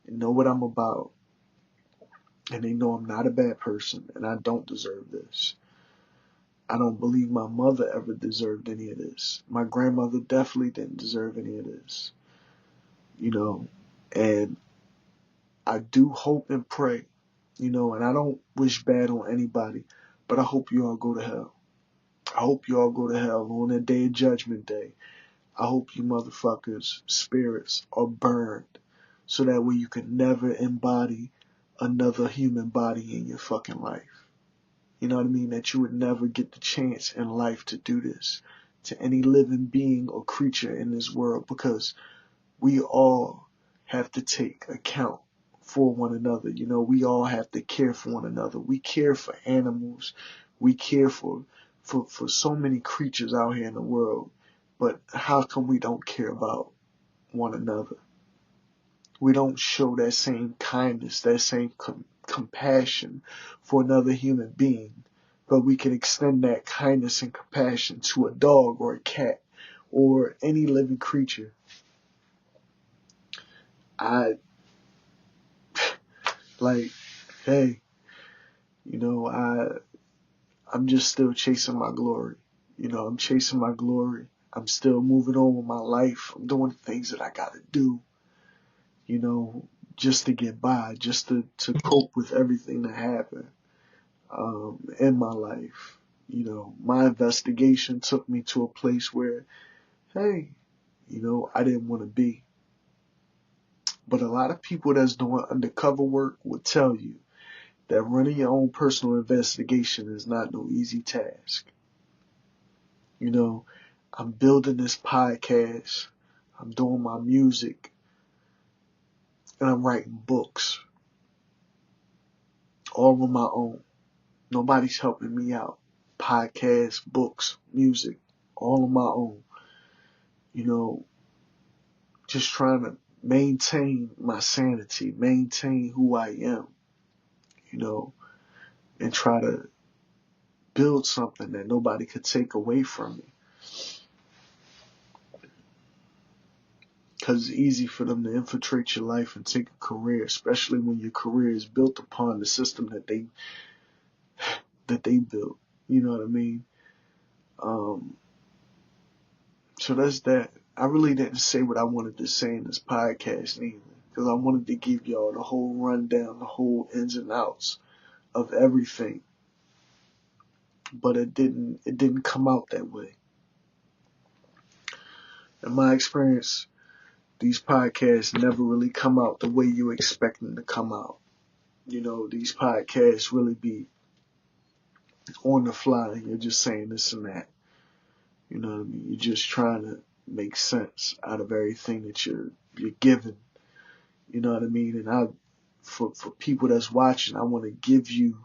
and know what I'm about, and they know I'm not a bad person and I don't deserve this. I don't believe my mother ever deserved any of this. My grandmother definitely didn't deserve any of this. And I do hope and pray, and I don't wish bad on anybody, but I hope you all go to hell. I hope you all go to hell on that day of Judgment Day. I hope you motherfuckers' spirits are burned so that way you can never embody another human body in your fucking life. You know what I mean? That you would never get the chance in life to do this to any living being or creature in this world, because we all have to take account for one another. We all have to care for one another. We care for animals. We care for so many creatures out here in the world. But how come we don't care about one another? We don't show that same kindness, that same compassion for another human being. But we can extend that kindness and compassion to a dog or a cat or any living creature. Hey, I'm just still chasing my glory. I'm chasing my glory. I'm still moving on with my life. I'm doing the things that I gotta do, just to get by, just to cope with everything that happened in my life. My investigation took me to a place where, hey, I didn't want to be. But a lot of people that's doing undercover work will tell you that running your own personal investigation is not no easy task. I'm building this podcast, I'm doing my music, and I'm writing books all on my own. Nobody's helping me out. Podcasts, books, music, all on my own. Just trying to maintain my sanity, maintain who I am, and try to build something that nobody could take away from me. because it's easy for them to infiltrate your life and take a career, especially when your career is built upon the system that they built. You know what I mean? So that's that. I really didn't say what I wanted to say in this podcast either, because I wanted to give y'all the whole rundown, the whole ins and outs of everything. But it didn't come out that way. In my experience, these podcasts never really come out the way you expect them to come out. You know, these podcasts really be on the fly, and you're just saying this and that. You know what I mean? You're just trying to make sense out of everything that you're given. You know what I mean? And for people that's watching, I want to give you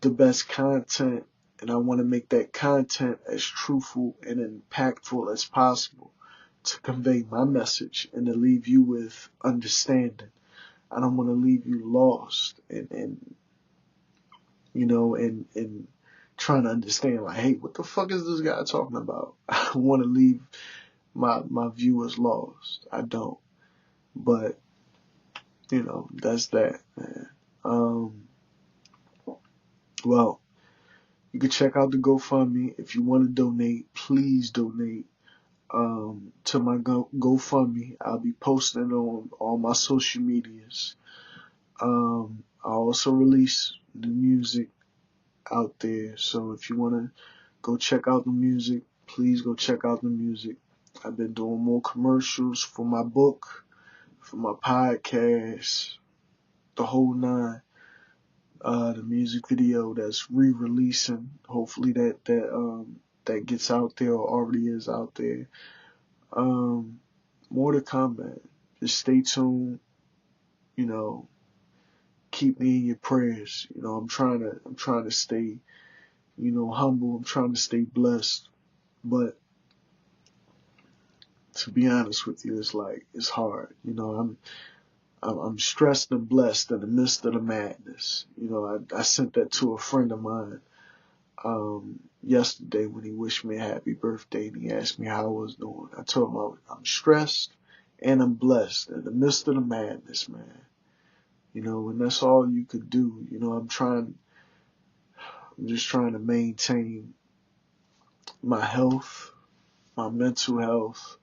the best content, and I want to make that content as truthful and impactful as possible to convey my message and to leave you with understanding. I don't want to leave you lost and you know, and trying to understand, like, hey, what the fuck is this guy talking about? I don't want to leave my viewers lost. I don't. But, you know, that's that, man. Well, you can check out the GoFundMe. If you want to donate, please donate to my GoFundMe. I'll be posting it on all my social medias. I also release the music out there. So if you want to go check out the music, please go check out the music. I've been doing more commercials for my book, for my podcast, the whole nine. The music video that's re-releasing. Hopefully that gets out there or already is out there. More to come, man. Just stay tuned. You know, keep me in your prayers. You know, I'm trying to stay, you know, humble. I'm trying to stay blessed. But to be honest with you, it's hard. You know, I'm stressed and blessed in the midst of the madness. You know, I sent that to a friend of mine yesterday when he wished me a happy birthday and he asked me how I was doing. I told him I'm stressed and I'm blessed in the midst of the madness, man. You know, and that's all you could do. You know, I'm just trying to maintain my health, my mental health,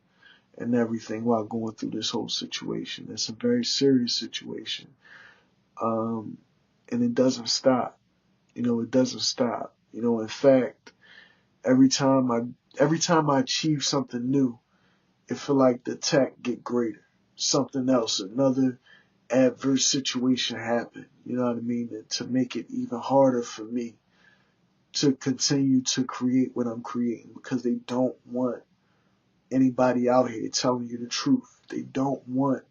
and everything while going through this whole situation. It's a very serious situation. And it doesn't stop. You know, it doesn't stop. You know, in fact, every time I achieve something new, it feel like the attack get greater. Something else, another adverse situation happen. You know what I mean? To make it even harder for me to continue to create what I'm creating, because they don't want anybody out here telling you the truth. They don't want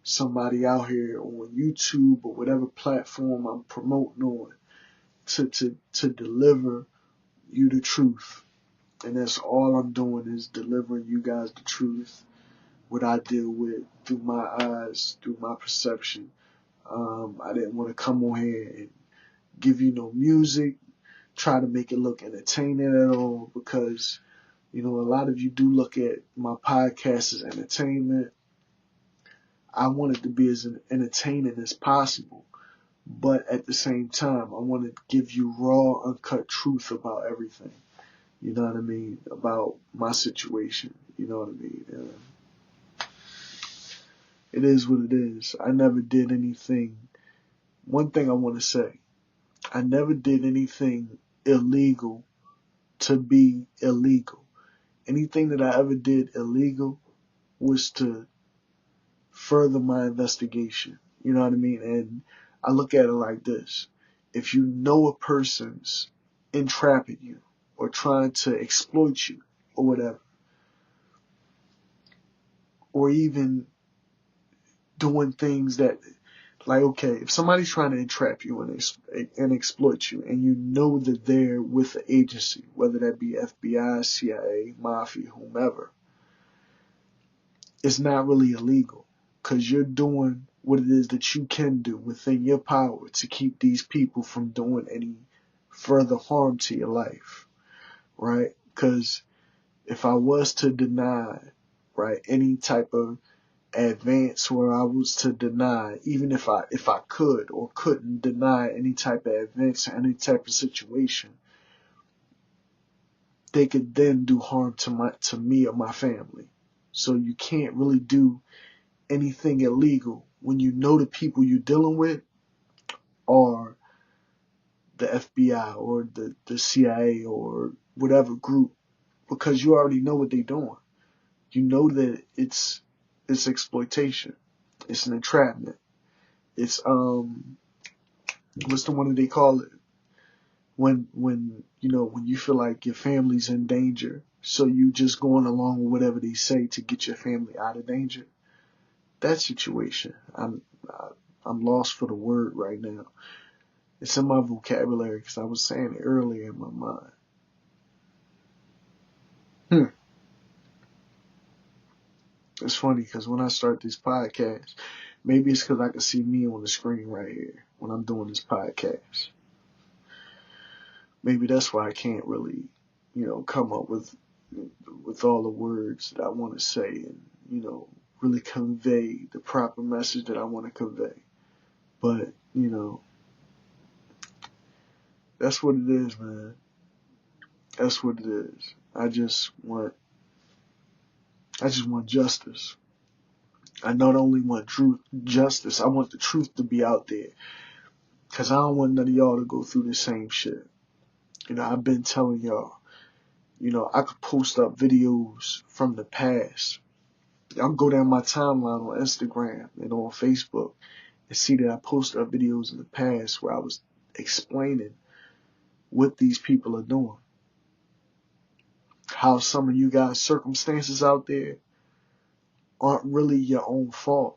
somebody out here on YouTube or whatever platform I'm promoting on to deliver you the truth. And that's all I'm doing, is delivering you guys the truth, what I deal with through my eyes, through my perception. I didn't want to come on here and give you no music, try to make it look entertaining at all, because, you know, a lot of you do look at my podcast as entertainment. I want it to be as entertaining as possible. But at the same time, I want to give you raw, uncut truth about everything. You know what I mean? About my situation. You know what I mean? It is what it is. I never did anything. One thing I want to say, I never did anything illegal to be illegal. Anything that I ever did illegal was to further my investigation. You know what I mean? And I look at it like this. If you know a person's entrapping you or trying to exploit you or whatever, or even doing things that, like, okay, if somebody's trying to entrap you and exploit you, and you know that they're with an agency, whether that be FBI, CIA, Mafia, whomever, it's not really illegal, because you're doing what it is that you can do within your power to keep these people from doing any further harm to your life, right? Because if I was to deny right? Any type of advance where I was to deny, even if I could or couldn't deny any type of advance or any type of situation, they could then do harm to me or my family. So you can't really do anything illegal when you know the people you're dealing with are the FBI or the CIA or whatever group, because you already know what they're doing. You know that it's exploitation. It's an entrapment. It's what's the one that they call it? When when you feel like your family's in danger, so you just going along with whatever they say to get your family out of danger. That situation. I'm lost for the word right now. It's in my vocabulary because I was saying it earlier in my mind. It's funny because when I start this podcast, maybe it's because I can see me on the screen right here when I'm doing this podcast. Maybe that's why I can't really, come up with all the words that I want to say and, really convey the proper message that I want to convey. But, that's what it is, man. That's what it is. I just want justice. I not only want justice, I want the truth to be out there. Because I don't want none of y'all to go through the same shit. I've been telling y'all, I could post up videos from the past. I'll go down my timeline on Instagram and on Facebook and see that I posted up videos in the past where I was explaining what these people are doing. How some of you guys' circumstances out there aren't really your own fault.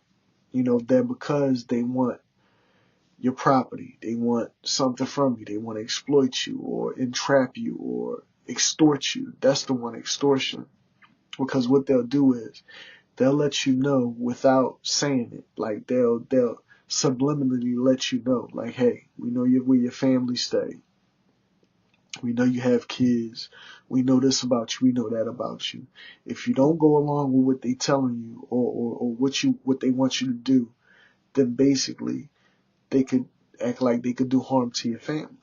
They're because they want your property. They want something from you. They want to exploit you or entrap you or extort you. That's the one, extortion. Because what they'll do is they'll let you know without saying it. Like they'll subliminally let you know, like, hey, we know where your family stay. We know you have kids. We know this about you. We know that about you. If you don't go along with what they telling you or what they want you to do, then basically they could act like they could do harm to your family.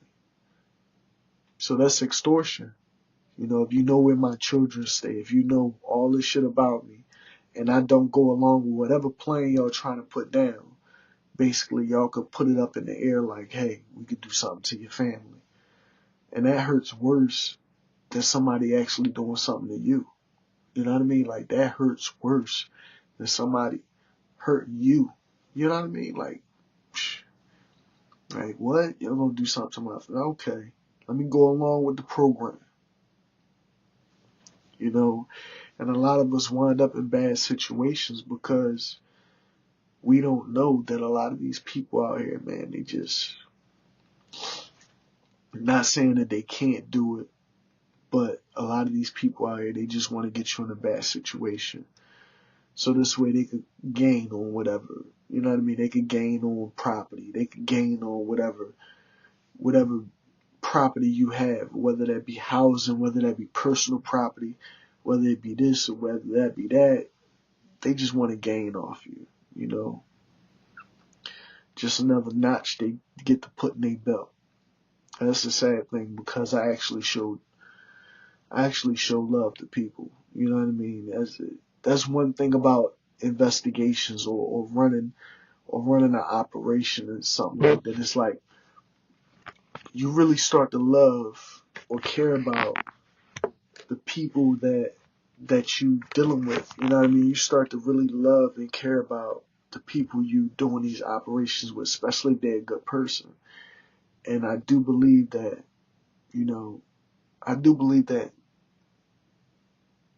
So that's extortion. If you know where my children stay, if you know all this shit about me, and I don't go along with whatever plan y'all trying to put down, basically y'all could put it up in the air like, hey, we could do something to your family. And that hurts worse than somebody actually doing something to you. You know what I mean? Like, that hurts worse than somebody hurting you. You know what I mean? Like, what? You're going to do something to my family? Okay, let me go along with the program. And a lot of us wind up in bad situations because we don't know that a lot of these people out here, man, they just, not saying that they can't do it, but a lot of these people out here, they just want to get you in a bad situation. So this way they could gain on whatever, you know what I mean? They could gain on property. They could gain on whatever property you have, whether that be housing, whether that be personal property, whether it be this or whether that be that. They just want to gain off you, Just another notch they get to put in their belt. And that's the sad thing, because I actually show love to people. You know what I mean? That's one thing about investigations or running an operation and something like that. It's like you really start to love or care about the people that you dealing with. You know what I mean? You start to really love and care about the people you doing these operations with, especially if they're a good person. And I do believe that,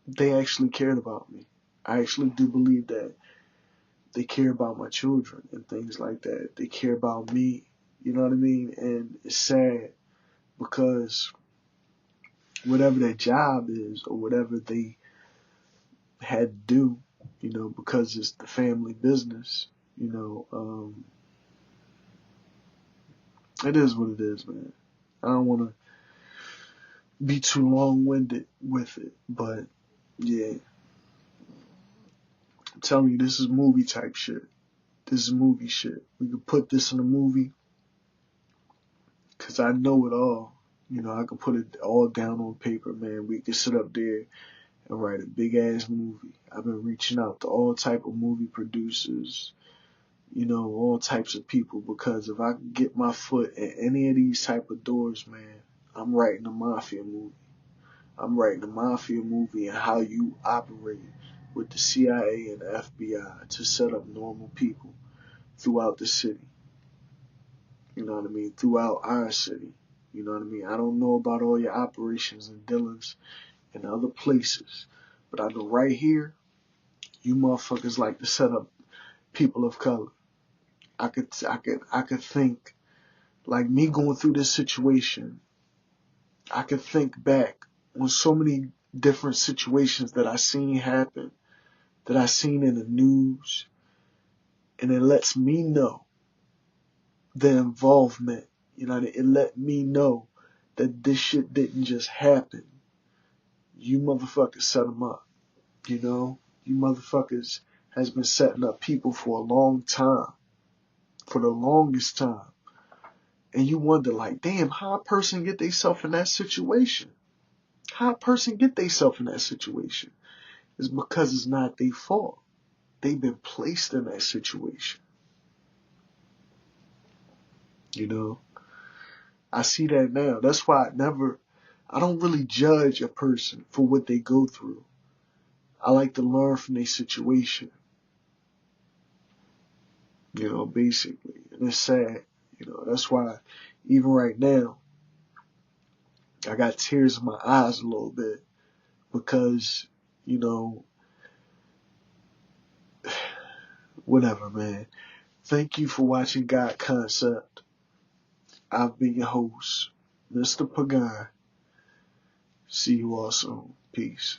they actually cared about me. I actually do believe that they care about my children and things like that. They care about me. You know what I mean? And it's sad because whatever their job is or whatever they had to do, because it's the family business, it is what it is, man. I don't want to be too long-winded with it, but yeah. telling you, this is movie type shit. This is movie shit. We could put this in a movie, because I know it all. You know, I could put it all down on paper, man. We could sit up there and write a big ass movie. I've been reaching out to all type of movie producers, you know, all types of people, because if I can get my foot in any of these type of doors, man, I'm writing a mafia movie. I'm writing a mafia movie and how you operate with the CIA and the FBI to set up normal people throughout the city. You know what I mean? Throughout our city. You know what I mean? I don't know about all your operations and dealings in other places, but I know right here, you motherfuckers like to set up people of color. I could think, like me going through this situation, I could think back on so many different situations that I seen happen, that I seen in the news, and it lets me know the involvement. You know, it let me know that this shit didn't just happen. You motherfuckers set them up. You know, you motherfuckers has been setting up people for a long time, for the longest time. And you wonder, like, damn, how a person get themselves in that situation? How a person get themselves in that situation? It's because it's not their fault. They've been placed in that situation. You know, I see that now. That's why I don't really judge a person for what they go through. I like to learn from their situation. You know, basically. And it's sad. You know, that's why even right now, I got tears in my eyes a little bit, because, you know, whatever, man. Thank you for watching God Concept. I've been your host, Mr. Pagan. See you all soon. Peace.